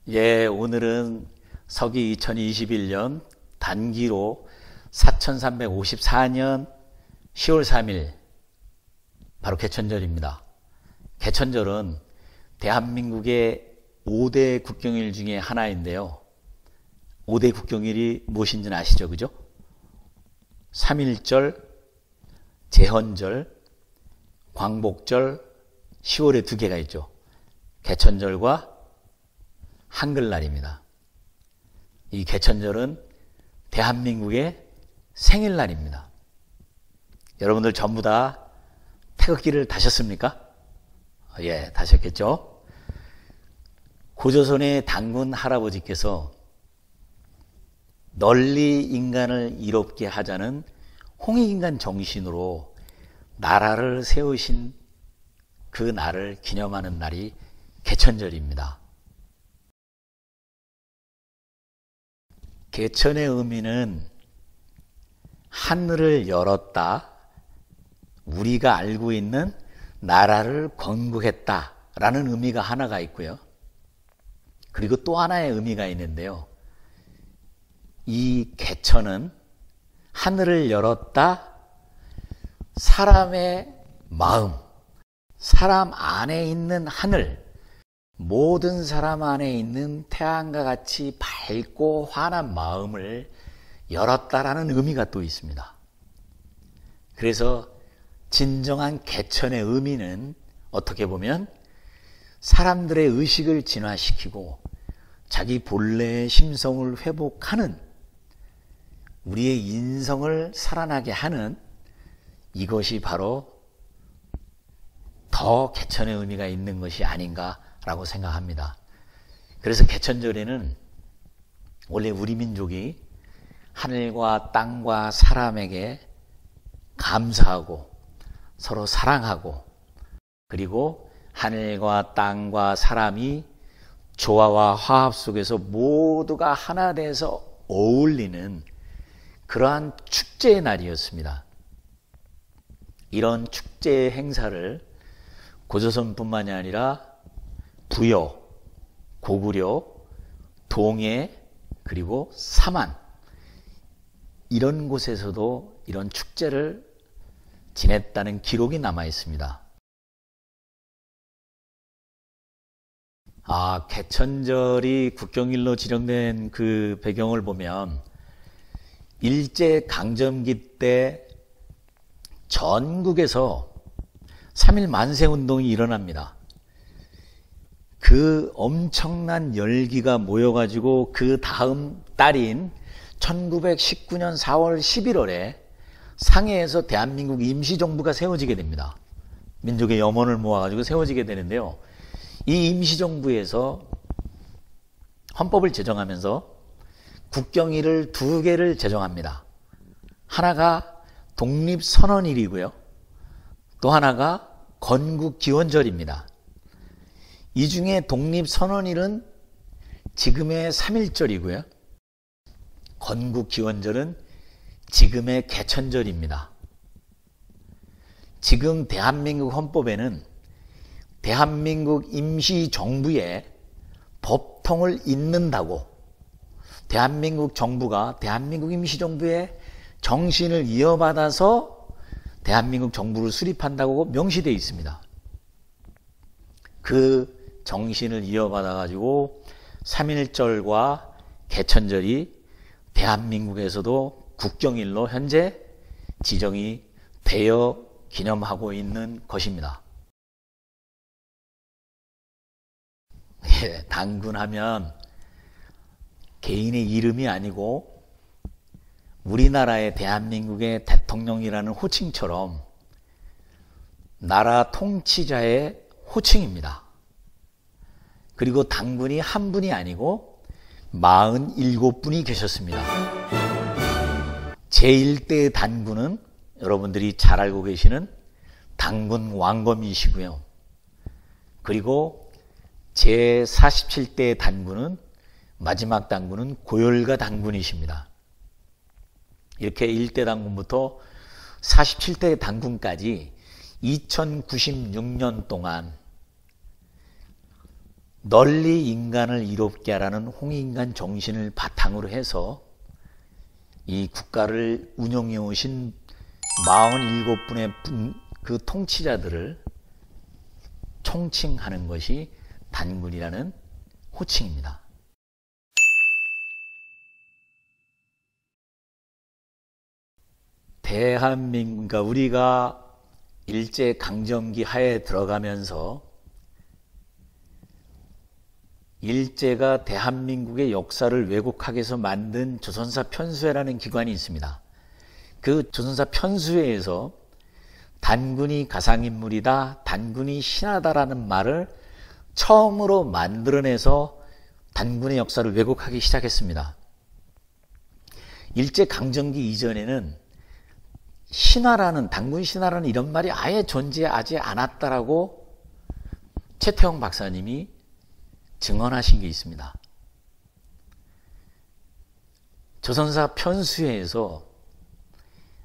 예, 오늘은 서기 2021년 단기로 4354년 10월 3일 바로 개천절입니다. 개천절은 대한민국의 5대 국경일 중에 하나인데요. 5대 국경일이 무엇인지는 아시죠? 그죠? 3.1절, 제헌절, 광복절, 10월에 두 개가 있죠. 개천절과 한글날입니다. 이 개천절은 대한민국의 생일날입니다. 여러분들 전부 다 태극기를 다셨습니까? 예, 다셨겠죠? 고조선의 단군 할아버지께서 널리 인간을 이롭게 하자는 홍익인간 정신으로 나라를 세우신 그 날을 기념하는 날이 개천절입니다. 개천의 의미는 하늘을 열었다, 우리가 알고 있는 나라를 건국했다라는 의미가 하나가 있고요. 그리고 또 하나의 의미가 있는데요. 이 개천은 하늘을 열었다, 사람의 마음, 사람 안에 있는 하늘, 모든 사람 안에 있는 태양과 같이 밝고 환한 마음을 열었다라는 의미가 또 있습니다. 그래서 진정한 개천의 의미는 어떻게 보면 사람들의 의식을 진화시키고 자기 본래의 심성을 회복하는, 우리의 인성을 살아나게 하는, 이것이 바로 더 개천의 의미가 있는 것이 아닌가라고 생각합니다. 그래서 개천절에는 원래 우리 민족이 하늘과 땅과 사람에게 감사하고 서로 사랑하고, 그리고 하늘과 땅과 사람이 조화와 화합 속에서 모두가 하나 돼서 어울리는 그러한 축제의 날이었습니다. 이런 축제의 행사를 고조선뿐만이 아니라 부여, 고구려, 동해, 그리고 삼안, 이런 곳에서도 이런 축제를 지냈다는 기록이 남아 있습니다. 개천절이 국경일로 지정된 그 배경을 보면 일제강점기 때 전국에서 3.1 만세운동이 일어납니다. 그 엄청난 열기가 모여가지고 그 다음 달인 1919년 4월 11월에 상해에서 대한민국 임시정부가 세워지게 됩니다. 민족의 염원을 모아가지고 세워지게 되는데요. 이 임시정부에서 헌법을 제정하면서 국경일을 두 개를 제정합니다. 하나가 독립선언일이고요. 또 하나가 건국기원절입니다. 이 중에 독립선언일은 지금의 3.1절이고요. 건국기원절은 지금의 개천절입니다. 지금 대한민국 헌법에는 대한민국 임시정부의 법통을 잇는다고, 대한민국 정부가 대한민국 임시정부의 정신을 이어받아서 대한민국 정부를 수립한다고 명시되어 있습니다. 그 정신을 이어받아 가지고 3.1절과 개천절이 대한민국에서도 국경일로 현재 지정이 되어 기념하고 있는 것입니다. 예, 단군하면 개인의 이름이 아니고 우리나라의 대한민국의 대통령이라는 호칭처럼 나라 통치자의 호칭입니다. 그리고 단군이 한 분이 아니고 47분이 계셨습니다. 제1대 단군은 여러분들이 잘 알고 계시는 단군 왕검이시고요. 그리고 제47대 단군은, 마지막 단군은 고열가 단군이십니다. 이렇게 1대 단군부터 47대 단군까지 2096년 동안 널리 인간을 이롭게 하라는 홍익인간 정신을 바탕으로 해서 이 국가를 운영해 오신 47분의 그 통치자들을 총칭하는 것이 단군이라는 호칭입니다. 대한민국, 우리가 일제강점기 하에 들어가면서 일제가 대한민국의 역사를 왜곡하기 위해서 만든 조선사 편수회라는 기관이 있습니다. 그 조선사 편수회에서 단군이 가상인물이다, 단군이 신하다라는 말을 처음으로 만들어내서 단군의 역사를 왜곡하기 시작했습니다. 일제강점기 이전에는 신하라는, 단군 신하라는 이런 말이 아예 존재하지 않았다라고 최태용 박사님이 증언하신 게 있습니다. 조선사 편수회에서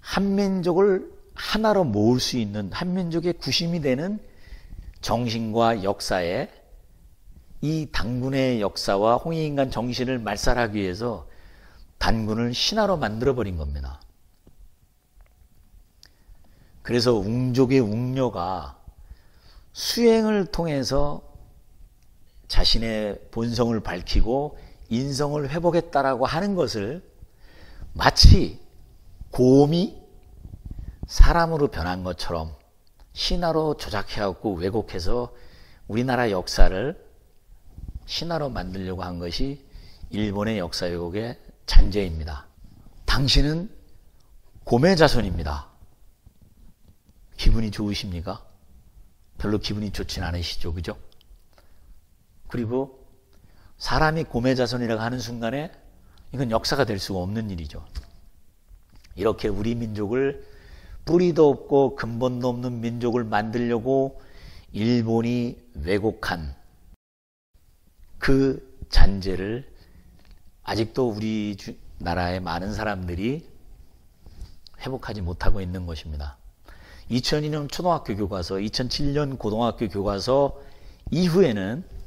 한민족을 하나로 모을 수 있는, 한민족의 구심이 되는 정신과 역사에 이 단군의 역사와 홍익인간 정신을 말살하기 위해서 단군을 신하로 만들어버린 겁니다. 그래서 웅족의 웅녀가 수행을 통해서 자신의 본성을 밝히고 인성을 회복했다라고 하는 것을 마치 곰이 사람으로 변한 것처럼 신화로 조작해갖고 왜곡해서 우리나라 역사를 신화로 만들려고 한 것이 일본의 역사 왜곡의 잔재입니다. 당신은 곰의 자손입니다. 기분이 좋으십니까? 별로 기분이 좋진 않으시죠, 그죠? 그리고 사람이 곰의 자손이라고 하는 순간에 이건 역사가 될 수가 없는 일이죠. 이렇게 우리 민족을 뿌리도 없고 근본도 없는 민족을 만들려고 일본이 왜곡한 그 잔재를 아직도 우리 나라의 많은 사람들이 회복하지 못하고 있는 것입니다. 2002년 초등학교 교과서, 2007년 고등학교 교과서 이후에는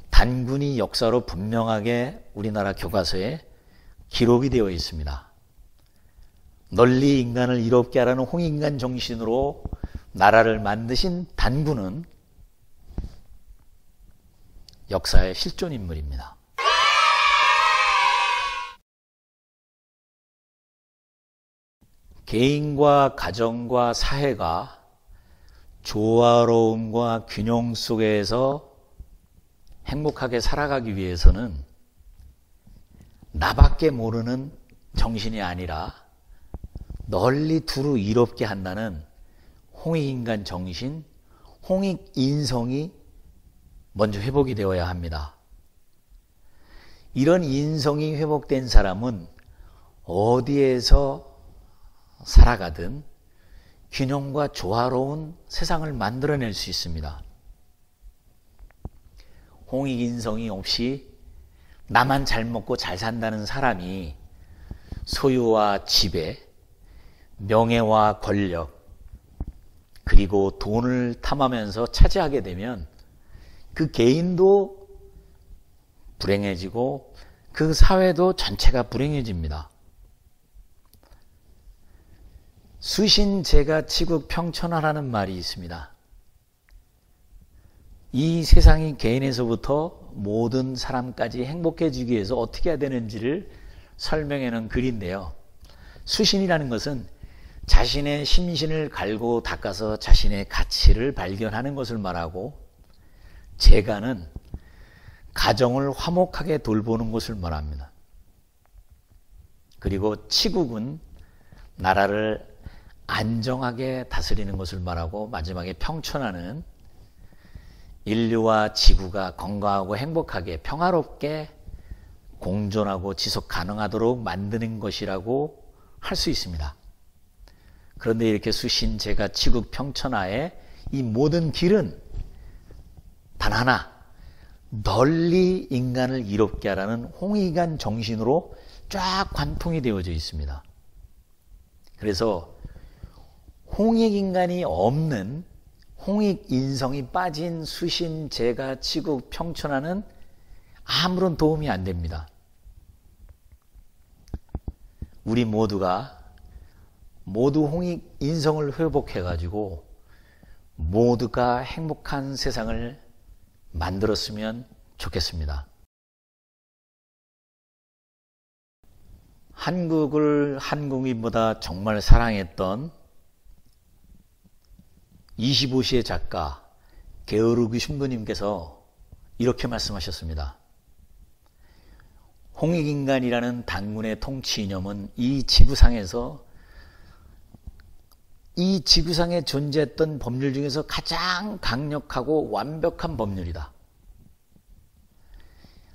단군이 역사로 분명하게 우리나라 교과서에 기록이 되어 있습니다. 널리 인간을 이롭게 하라는 홍익인간 정신으로 나라를 만드신 단군은 역사의 실존 인물입니다. 개인과 가정과 사회가 조화로움과 균형 속에서 행복하게 살아가기 위해서는 나밖에 모르는 정신이 아니라 널리 두루 이롭게 한다는 홍익인간 정신, 홍익인성이 먼저 회복이 되어야 합니다. 이런 인성이 회복된 사람은 어디에서 살아가든 균형과 조화로운 세상을 만들어낼 수 있습니다. 홍익인성이 없이 나만 잘 먹고 잘 산다는 사람이 소유와 지배, 명예와 권력, 그리고 돈을 탐하면서 차지하게 되면 그 개인도 불행해지고 그 사회도 전체가 불행해집니다. 수신제가 치국평천하라는 말이 있습니다. 이 세상이 개인에서부터 모든 사람까지 행복해지기 위해서 어떻게 해야 되는지를 설명해 놓은 글인데요. 수신이라는 것은 자신의 심신을 갈고 닦아서 자신의 가치를 발견하는 것을 말하고, 제가는 가정을 화목하게 돌보는 것을 말합니다. 그리고 치국은 나라를 안정하게 다스리는 것을 말하고, 마지막에 평천하는 인류와 지구가 건강하고 행복하게 평화롭게 공존하고 지속 가능하도록 만드는 것이라고 할 수 있습니다. 그런데 이렇게 수신, 제가, 치국, 평천하의 이 모든 길은 단 하나, 널리 인간을 이롭게 하라는 홍익인간 정신으로 쫙 관통이 되어져 있습니다. 그래서 홍익인간이 없는 홍익인성이 빠진 수신, 제가, 치국, 평천하는 아무런 도움이 안 됩니다. 우리 모두가 모두 홍익인성을 회복해가지고 모두가 행복한 세상을 만들었으면 좋겠습니다. 한국을 한국인보다 정말 사랑했던 25시의 작가 게오르그 슌브님께서 이렇게 말씀하셨습니다. 홍익인간이라는 단군의 통치 이념은 이 지구상에서 이 지구상에 존재했던 법률 중에서 가장 강력하고 완벽한 법률이다.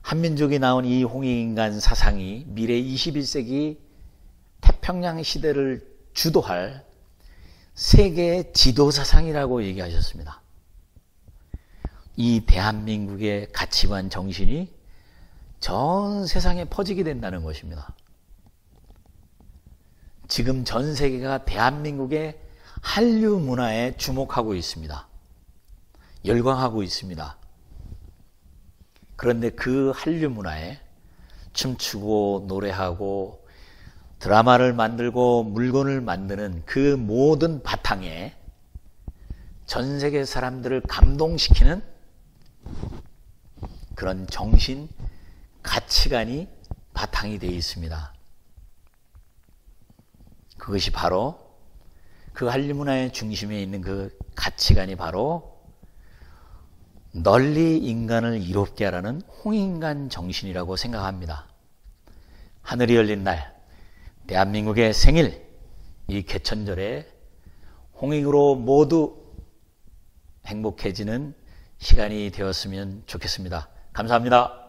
한민족이 나온 이 홍익인간 사상이 미래 21세기 태평양 시대를 주도할 세계의 지도사상이라고 얘기하셨습니다. 이 대한민국의 가치관 정신이 전 세상에 퍼지게 된다는 것입니다. 지금 전 세계가 대한민국의 한류 문화에 주목하고 있습니다. 열광하고 있습니다. 그런데 그 한류 문화에 춤추고 노래하고 드라마를 만들고 물건을 만드는 그 모든 바탕에 전 세계 사람들을 감동시키는 그런 정신, 가치관이 바탕이 되어 있습니다. 그것이 바로 그 한류 문화의 중심에 있는 그 가치관이 바로 널리 인간을 이롭게 하라는 홍익인간 정신이라고 생각합니다. 하늘이 열린 날, 대한민국의 생일, 이 개천절에 홍익으로 모두 행복해지는 시간이 되었으면 좋겠습니다. 감사합니다.